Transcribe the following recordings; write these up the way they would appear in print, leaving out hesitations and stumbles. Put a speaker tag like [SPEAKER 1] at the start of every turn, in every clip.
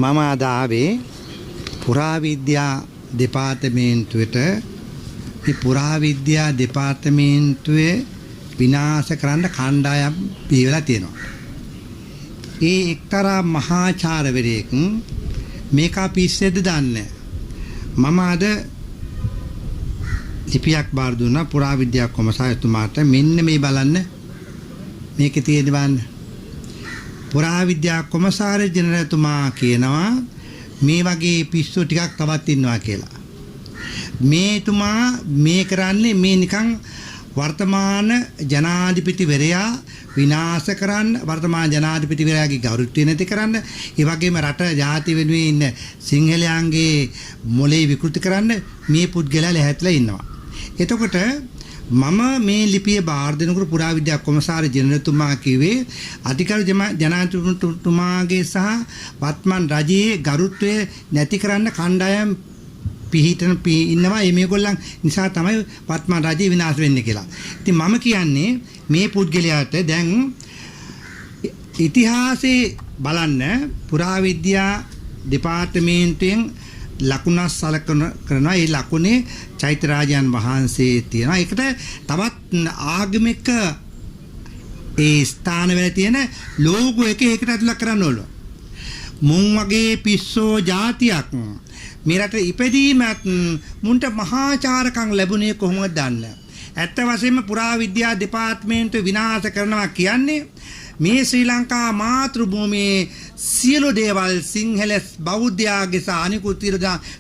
[SPEAKER 1] මම අද ආවේ පුරාවිද්‍යා දෙපාර්තමේන්තුවට. මේ පුරාවිද්‍යා දෙපාර්තමේන්තුවේ විනාශ කරන්න කණ්ඩායම් පියවලා තියෙනවා. ඒ එක්තරා මහාචාර්යවරයෙක් මේක පිස්සෙද්ද දන්නේ. මම අද ලිපියක් බාර දුන්නා පුරාවිද්‍යා කොමසාරිතුමාට. මෙන්න මේ බලන්න මේකේ තියෙන බලන්න. පුරාවිද්‍යා කොමසාරි ජනරල්තුමා කියනවා මේ වගේ පිස්සු ටිකක් තවත් ඉන්නවා කියලා. මේතුමා මේ කරන්නේ මේ නිකන් වර්තමාන ජනාධිපතිවරයා විනාශ කරන්න, වර්තමාන ජනාධිපතිවරයාගේ ගෞරවය නැති කරන්න, ඒ වගේම රට ජාති වෙනුවෙන් ඉන්න සිංහලයන්ගේ මොලේ විකෘති කරන්න මේ පුද්ගලයා ලැහැත්ලා ඉන්නවා. එතකොට මම මේ ලිපිය බාර දෙනකොට පුරාවිද්‍යා කොමසාරි ජනරල්තුමා කිව්වේ අධිකාරි ජනාධිපතිතුමාගේ සහ වත්මන් රජයේ ගරුත්වය නැති කරන්න කණ්ඩායම් පිහිටන ඉන්නවා. මේගොල්ලන් නිසා තමයි වත්මන් රජය විනාශ වෙන්නේ කියලා. ඉතින් මම කියන්නේ මේ පුද්ගලයාට දැන් ඉතිහාසයේ බලන්න පුරාවිද්‍යා දෙපාර්තමේන්තුවෙන් ලකුණක් සලකනවා. ඒ ලකුණේ චෛත්‍යරාජයන් වහන්සේ තියෙනවා. ඒකට තවත් ආගමික ඒ ස්ථානවල තියෙන ලෝගෝ එක ඒකට ඇතුළත් කරන්න ඕන. මුන් වගේ පිස්සෝ જાතියක් මේ රට ඉපදීමත් මුන්ට මහාචාරකම් ලැබුණේ කොහොමද දන්නේ? ඇත්ත වශයෙන්ම පුරාවිද්‍යා දෙපාර්තමේන්තුව විනාශ කරනවා කියන්නේ මේ ශ්‍රී ලංකා මාතෘභූමියේ සියලු දේවල් සිංහල බෞද්ධයාගේ සහ අනිකුත්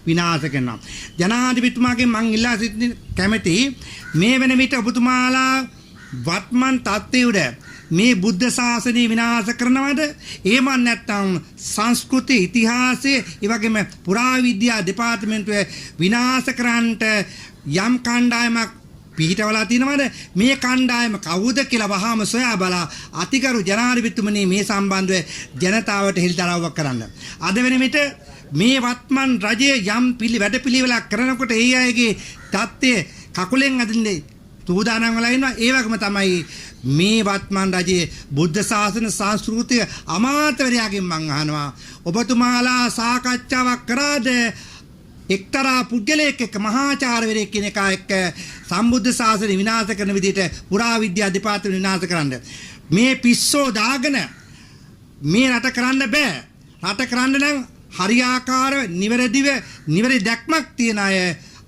[SPEAKER 1] විනාශ කරනවා. ජනාධිපතිතුමාගෙන් මං ඉල්ලා සිටින කැමැති මේ වෙන විට ඔබතුමාලා වත්මන් තත්ත්වයේ මේ බුද්ධ ශාසනය විනාශ කරනවද? එහෙම නැත්නම් සංස්කෘති ඉතිහාසයේ ඒ වගේම පුරාවිද්‍යා දෙපාර්තමේන්තුවේ විනාශ කරන්නට යම් කණ්ඩායමක් පිහිටවලා තිනවද? මේ කණ්ඩායම කවුද කියලා වහාම සොයා බලා අතිගරු ජනාධිපතිතුමනි මේ සම්බන්ධව ජනතාවට හෙළිදරව්වක් කරන්න. අද වෙන විට මේ වත්මන් රජයේ යම් වැඩපිළිවෙලක් කරනකොට ඒ අයගේ தත්ත්වය කකුලෙන් අදින්නේ සූදානම් වෙලා ඉන්නවා. ඒ වගේම තමයි මේ වත්මන් රජයේ බුද්ධ ශාසන සංස්කෘතිය අමාත්‍යවරයාගෙන් මං අහනවා ඔබතුමාලා සාකච්ඡාවක් කරාද එක්තරා පුද්ගලයෙක් එක්ක මහාචාර්යවරයෙක් කියන එක එක්ක සම්බුද්ධ ශාසනය විනාශ කරන විදිහට පුරාවිද්‍යා දෙපාර්තමේන්තුව විනාශ කරන්න මේ පිස්සෝ දාගෙන මේ රට කරන්න බෑ. රට කරන්න නම් හරියාකාර නිවැරදි දැක්මක් තියන අය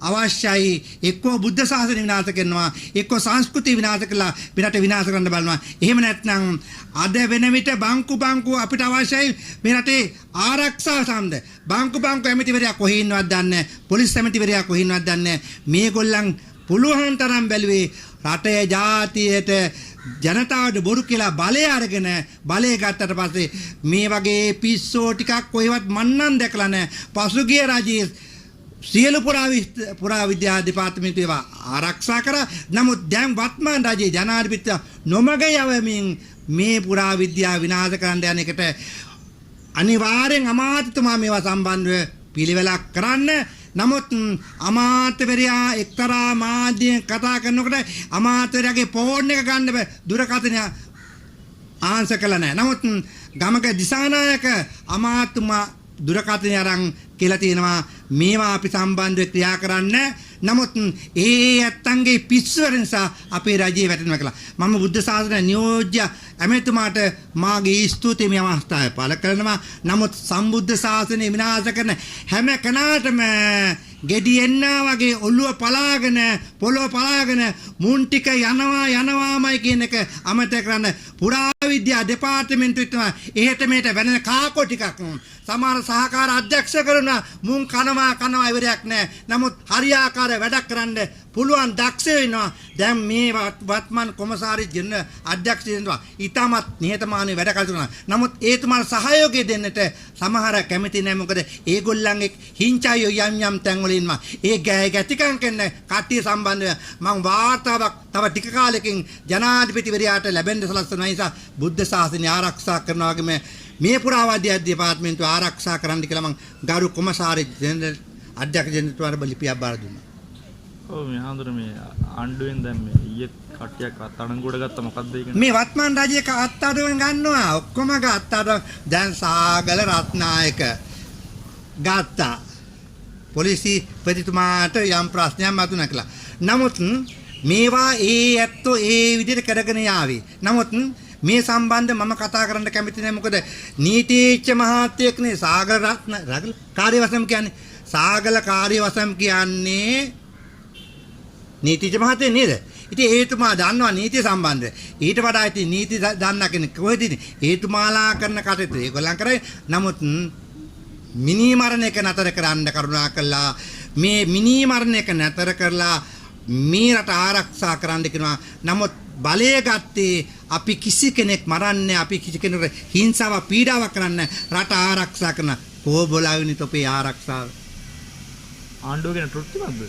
[SPEAKER 1] අවශ්‍යයි. එක්කෝ බුද්ධ ශාසනය විනාශ කරනවා, එක්කෝ සංස්කෘතිය විනාශ කරලා මෙරට විනාශ කරන්න බලනවා. එහෙම නැත්නම් අද වෙන විට බංකු අපිට අවශ්‍යයි මේ රටේ ආරක්ෂාව සම්බන්ධ. බංකු ඇමතිවරයා කොහේ ඉන්නවද දන්නේ නැහැ. පොලිස් ඇමතිවරයා කොහේ ඉන්නවද දන්නේ නැහැ. මේගොල්ලන් පුළුවන් තරම් බැලුවේ රටේ ජාතියට ජනතාවට බොරු කියලා බලය අරගෙන බලය ගත්තට පස්සේ මේ වගේ පිස්සෝ ටිකක් කොහෙවත් මන්නම් දැකලා නැහැ. පසුගිය රජයේ සියලු පුරාවිද්‍යා දෙපාර්තමේන්තුව ආරක්ෂා කරා. නමුත් දැන් වත්මන් රජයේ ජනාධිපතිතුමා නොමග යවමින් මේ පුරාවිද්‍යාව විනාශ කරන්න යන එකට අනිවාර්යෙන් අමාත්‍යතුමා මේවා සම්බන්ධව පිළිවෙලක් කරන්න. නමුත් අමාත්‍යවරයා එක්තරා මාධ්‍යයෙන් කතා කරනකොට අමාත්‍යවරයාගේ ෆෝන් එක ගන්න බෑ. දුරකථනය ආන්සර් කළා නැහැ. නමුත් ගමක දිසානායක අමාත්‍යතුමා දුරකථනය අරන් කියලා තියෙනවා මේවා අපි සම්බන්ධව ක්‍රියා කරන්න. නමුත් ඒ ඇත්තන්ගේ පිස්සුවර නිසා අපේ රජයේ වැටෙනවා කියලා. මම බුද්ධ ශාසන නියෝජ්‍ය ඇමතුමාට මාගේ ස්තුතිය මේ අවස්ථාවේ පළ කරනවා. නමුත් සම්බුද්ධ ශාසනය විනාශ කරන හැම කෙනාටම ගෙඩියෙන්නා වගේ ඔළුව පලාගෙන පොළොව පලාගෙන මුන් ටික යනවාමයි කියන එක අමතක කරන්න. පුරාවිද්‍යා දෙපාර්තමේන්තුවේ එහෙට මෙහෙට වෙන කාකෝ ටිකක් සමහර සහකාර අධ්‍යක්ෂ කරන මුන් කනවා ඉවරයක් නැහැ. නමුත් හරියාකාර වැඩක් කරන්න පුළුවන් දක්ෂ වෙනවා. දැන් මේ වත්මන් කොමසාරි ජනරල් අධ්‍යක්ෂ වෙනවා. ඊටමත් නිහතමානී වැඩ කටයුතු. නමුත් ඒතුමාට සහයෝගය දෙන්නට සමහර කැමති නැහැ. මොකද ඒගොල්ලන්ගේ හිංචායෝ යම් තැන්වල ඉන්නවා. ඒ ගැතිකම් කරන කට්ටිය සම්බන්ධව මම වාර්තාවක් තව ටික කාලෙකින් ජනාධිපතිවරයාට ලැබෙන්න සලස්වන නිසා බුද්ධ ශාසනය ආරක්ෂා කරනවා වගේම මේ පුරාවිද්‍යා දෙපාර්තමේන්තුව ආරක්ෂා කරන්න කියලා මම ගරු කොමසාරි ජනරල් අධ්‍යක්ෂ ජනතුමාට ලිපියක් බාර දුන්නා.
[SPEAKER 2] ඔව් මේ ආන්දර මේ ආණ්ඩුවෙන් දැන් මේ ඊයේ කට්ටියක් අත්අඩංගුවට ගත්ත මොකද්ද ඒක?
[SPEAKER 1] මේ වත්මන් රජයක අත්අඩංගුවෙන් ගන්නවා ඔක්කොම අත්අඩංගුව. දැන් සාගල රත්නායක ගත්තා. පොලිසිපතිතුමාට යම් ප්‍රශ්නයක් මතුණා කියලා. නමුත් මේවා ඇත්තෝ ඒ විදිහට කරගෙන යාවි. නමුත් මේ සම්බන්ධ මම කතා කරන්න කැමති නැහැ. මොකද නීතිච්ඡ මහත්තයෙක්නේ සාගර රත්න කාර්යවසම් කියන්නේ. සාගල කාර්යවසම් කියන්නේ නීතිච්ඡ මහත්තයෙක් නේද? ඉතින් ඒතුමා දන්නවා නීතිය සම්බන්ධ. ඊට වඩා ඉතින් නීති දන්න කෙනෙක් කොහෙද ඉන්නේ? ඒතුමාලා කරන කටයුතු ඒගොල්ලන් කරයි. නමුත් මිනී මරණ එක නතර කරන්න කරුණා කළා. මේ මිනී මරණ එක නතර කරලා මේ රට ආරක්ෂා කරන්න කියනවා. නමුත් බලය ගත්තේ අපි කිසි කෙනෙක් මරන්නේ අපි කිසි කෙනෙකුට හිංසාවක් පීඩාවක් කරන්න රට ආරක්ෂා කරන කෝබලාවිනි තොපේ ආරක්ෂාව.
[SPEAKER 2] ආණ්ඩුව ගැන තෘප්තිමත්ද?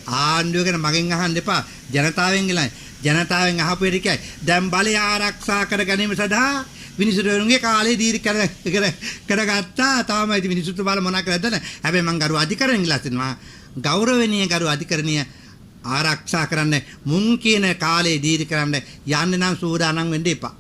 [SPEAKER 1] ආණ්ඩුව ගැන මගෙන් අහන්න එපා. ජනතාවෙන් ගලයි. ජනතාවෙන් අහපු එකයි. දැන් බලය ආරක්ෂා කර ගැනීම සඳහා මිනිසුන්ගේ කාලේ දීර්ඝ කරගත්තා. තාම ඉතින් මිනිසුන්ට බල මොනවා කරද්ද නැහැ. හැබැයි මං ගරු අධිකරණයෙන් ඉල්ලා සිටිනවා. ගෞරවණීය ගරු අධිකරණීය ආරක්ෂා කරන්න මුන් කියන කාලේ දීර්ඝ කරන්න යන්න නම් සූදානම් වෙන්න එපා.